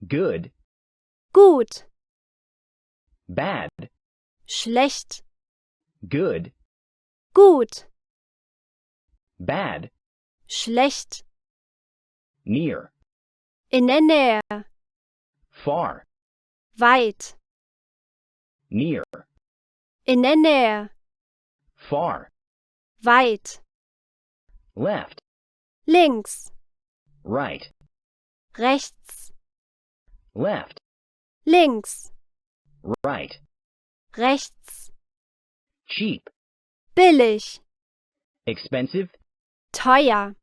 good, gut, bad, schlecht, good, gut, bad, schlecht, near, in der Nähe, far, weit, near, in der Nähe, far, weit, left, links, right, rechts, left, links, right, rechts, cheap, billig, expensive, teuer,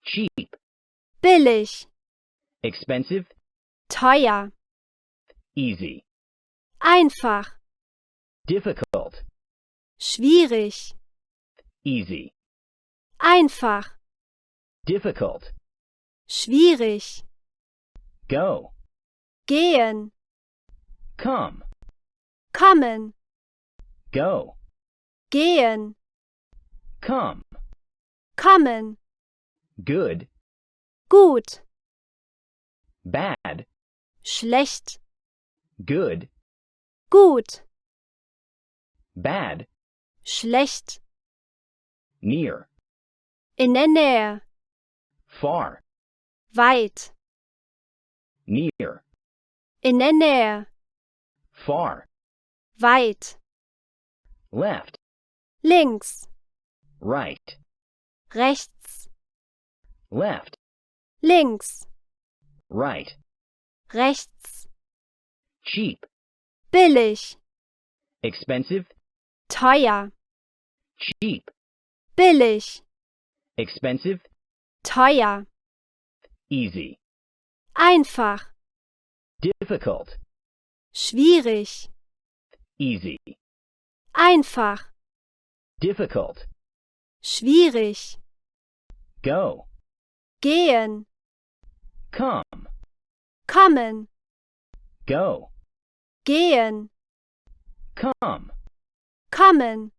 cheap, billig, expensive, teuer, easy, einfach, difficult, schwierig, easy, einfach, difficult, schwierig, go, gehen, come, kommen, go, gehen, come, kommen, good, gut, bad, schlecht, good, gut, bad, schlecht, near, in der Nähe, far, weit, near, in der Nähe, far, weit, left, links, right, rechts, left, links, right, rechts, cheap, billig, expensive, teuer, cheap, billig, expensive, teuer, easy, einfach, difficult, schwierig, easy, einfach, difficult, schwierig, go, gehen, come, kommen, go, gehen, come, kommen,